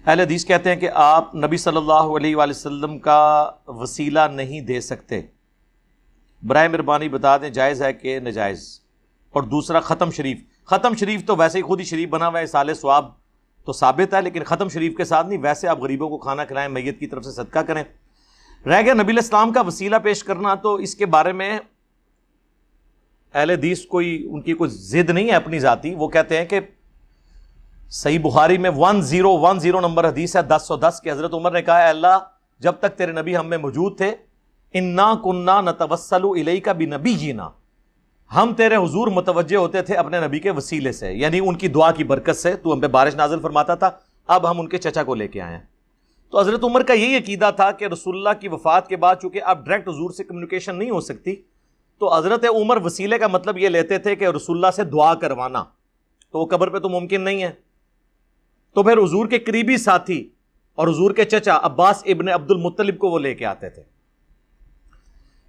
اہل حدیث کہتے ہیں کہ آپ نبی صلی اللہ علیہ وآلہ وسلم کا وسیلہ نہیں دے سکتے، برائے مہربانی بتا دیں جائز ہے کہ ناجائز؟ اور دوسرا ختم شریف، ختم شریف تو ویسے ہی خود ہی شریف بنا ہوا ہے، اصال ثواب تو ثابت ہے، لیکن ختم شریف کے ساتھ نہیں، ویسے آپ غریبوں کو کھانا کھلائیں، میت کی طرف سے صدقہ کریں۔ رہ گیا نبی علیہ السلام کا وسیلہ پیش کرنا، تو اس کے بارے میں اہل حدیث ان کی کوئی ضد نہیں ہے اپنی ذاتی، وہ کہتے ہیں کہ صحیح بخاری میں 1010 نمبر حدیث ہے 1010 کہ حضرت عمر نے کہا اے اللہ جب تک تیرے نبی ہم میں موجود تھے، انا کننا نتوسل الیک بنبینا، ہم تیرے حضور متوجہ ہوتے تھے اپنے نبی کے وسیلے سے، یعنی ان کی دعا کی برکت سے تو ہم پہ بارش نازل فرماتا تھا، اب ہم ان کے چچا کو لے کے آئے ہیں۔ تو حضرت عمر کا یہی عقیدہ تھا کہ رسول اللہ کی وفات کے بعد چونکہ اب ڈائریکٹ حضور سے کمیونیکیشن نہیں ہو سکتی، تو حضرت عمر وسیلے کا مطلب یہ لیتے تھے کہ رسول اللہ سے دعا کروانا، تو وہ قبر پہ تو ممکن نہیں ہے، تو پھر حضور کے قریبی ساتھی اور حضور کے چچا عباس ابن عبد المطلب کو وہ لے کے آتے تھے۔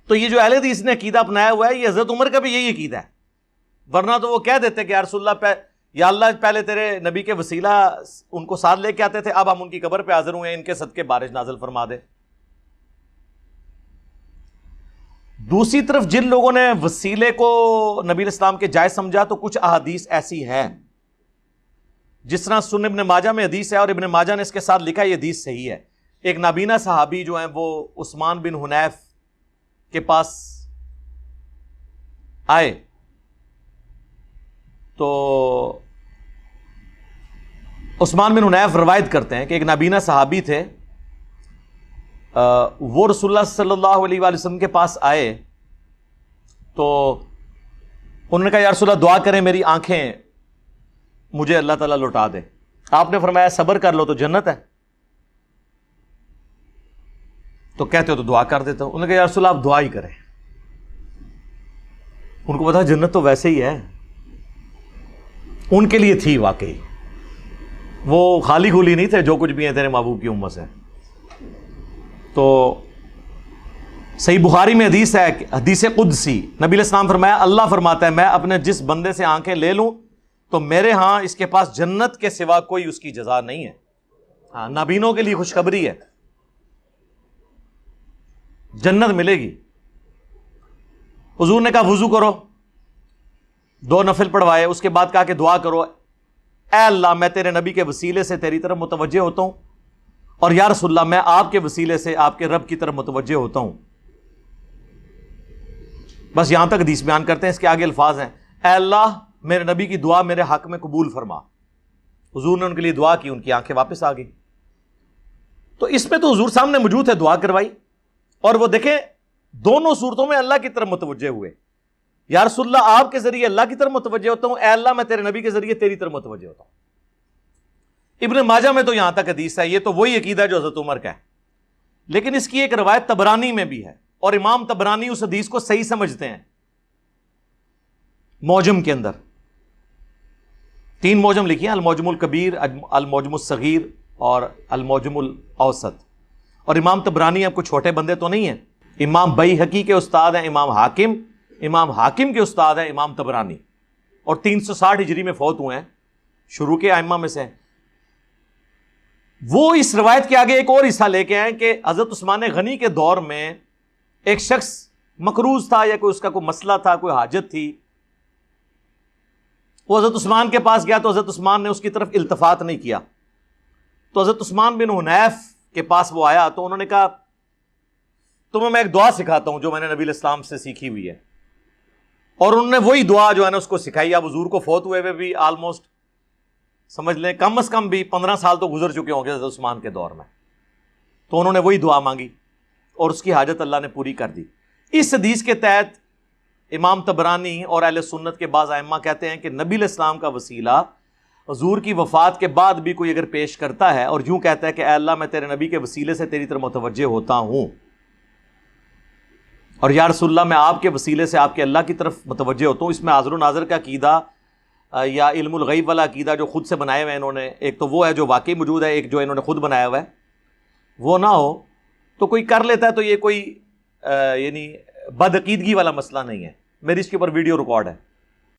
تو یہ جو اہل حدیث نے عقیدہ اپنایا ہوا ہے، یہ حضرت عمر کا بھی یہی عقیدہ ہے، ورنہ تو وہ کہہ دیتے کہ یا رسول اللہ یا اللہ پہلے تیرے نبی کے وسیلہ ان کو ساتھ لے کے آتے تھے، اب ہم ان کی قبر پہ حاضر ہوئے ہیں، ان کے صدقے بارش نازل فرما دے۔ دوسری طرف جن لوگوں نے وسیلے کو نبی علیہ السلام کے جائز سمجھا، تو کچھ احادیث ایسی ہے، جس طرح سنن ابن ماجہ میں حدیث ہے اور ابن ماجہ نے اس کے ساتھ لکھا یہ حدیث صحیح ہے۔ ایک نابینا صحابی جو ہیں وہ عثمان بن حنیف کے پاس آئے، تو عثمان بن حنیف روایت کرتے ہیں کہ ایک نابینا صحابی تھے، وہ رسول اللہ صلی اللہ علیہ وآلہ وسلم کے پاس آئے، تو انہوں نے کہا یا رسول اللہ دعا کریں میری آنکھیں مجھے اللہ تعالیٰ لوٹا دے۔ آپ نے فرمایا صبر کر لو تو جنت ہے، تو کہتے ہو تو دعا کر دیتا ہوں۔ انہوں نے کہا یا رسول اللہ آپ دعا ہی کریں، ان کو پتا جنت تو ویسے ہی ہے، ان کے لیے تھی واقعی، وہ خالی خولی نہیں تھے جو کچھ بھی ہیں تیرے محبوب کی امت سے۔ تو صحیح بخاری میں حدیث ہے، حدیث قدسی، نبی علیہ السلام فرمایا اللہ فرماتا ہے میں اپنے جس بندے سے آنکھیں لے لوں تو میرے ہاں اس کے پاس جنت کے سوا کوئی اس کی جزا نہیں ہے۔ ہاں نابینوں کے لیے خوشخبری ہے، جنت ملے گی۔ حضور نے کہا وضو کرو، 2 نفل پڑھوائے، اس کے بعد کہا کہ دعا کرو اے اللہ میں تیرے نبی کے وسیلے سے تیری طرف متوجہ ہوتا ہوں، اور یا رسول اللہ میں آپ کے وسیلے سے آپ کے رب کی طرف متوجہ ہوتا ہوں۔ بس یہاں تک حدیث بیان کرتے ہیں، اس کے آگے الفاظ ہیں اے اللہ میرے نبی کی دعا میرے حق میں قبول فرما۔ حضور نے ان کے لیے دعا کی، ان کی آنکھیں واپس آ گئی۔ تو اس میں تو حضور سامنے موجود ہے، دعا کروائی، اور وہ دیکھیں دونوں صورتوں میں اللہ کی طرف متوجہ ہوئے، یا رسول اللہ آپ کے ذریعے اللہ کی طرف متوجہ ہوتا ہوں، اے اللہ میں تیرے نبی کے ذریعے تیری طرف متوجہ ہوتا ہوں۔ ابن ماجہ میں تو یہاں تک حدیث ہے، یہ تو وہی عقیدہ جو حضرت عمر کا ہے، لیکن اس کی ایک روایت طبرانی میں بھی ہے، اور امام طبرانی اس حدیث کو صحیح سمجھتے ہیں۔ معجم کے اندر 3 معجم لکھی ہیں، المعجم الکبیر، المعجم الصغیر اور المعجم الاوسط، اور امام طبرانی اب کوئی چھوٹے بندے تو نہیں ہیں، امام بیہقی کے استاد ہیں امام حاکم کے استاد ہیں امام طبرانی، اور 360 ہجری میں فوت ہوئے ہیں، شروع کے ائمہ میں سے ہیں۔ وہ اس روایت کے آگے ایک اور حصہ لے کے آئے کہ حضرت عثمان غنی کے دور میں ایک شخص مقروض تھا، یا کوئی اس کا کوئی مسئلہ تھا، کوئی حاجت تھی، وہ حضرت عثمان کے پاس گیا، تو حضرت عثمان نے اس کی طرف التفات نہیں کیا، تو حضرت عثمان بن حنیف کے پاس وہ آیا، تو انہوں نے کہا تمہیں میں ایک دعا سکھاتا ہوں جو میں نے نبی علیہ السلام سے سیکھی ہوئی ہے، اور انہوں نے وہی دعا جو ہے نا اس کو سکھائی۔ اب حضور کو فوت ہوئے بھی آلموسٹ سمجھ لیں کم از کم بھی 15 سال تو گزر چکے ہوں گے حضرت عثمان کے دور میں، تو انہوں نے وہی دعا مانگی اور اس کی حاجت اللہ نے پوری کر دی۔ اس حدیث کے تحت امام طبرانی اور اہل سنت کے بعض ائمہ کہتے ہیں کہ نبی علیہ السلام کا وسیلہ حضور کی وفات کے بعد بھی کوئی اگر پیش کرتا ہے اور یوں کہتا ہے کہ اے اللہ میں تیرے نبی کے وسیلے سے تیری طرف متوجہ ہوتا ہوں، اور یا رسول اللہ میں آپ کے وسیلے سے آپ کے اللہ کی طرف متوجہ ہوتا ہوں، اس میں حاضر و ناظر کا عقیدہ یا علم الغیب والا عقیدہ جو خود سے بنائے ہوئے ہیں انہوں نے، ایک تو وہ ہے جو واقعی موجود ہے، ایک جو انہوں نے خود بنایا ہوا ہے، وہ نہ ہو تو کوئی کر لیتا ہے، تو یہ کوئی یعنی بدعقیدگی والا مسئلہ نہیں ہے۔ میری اس کے اوپر ویڈیو ریکارڈ ہے۔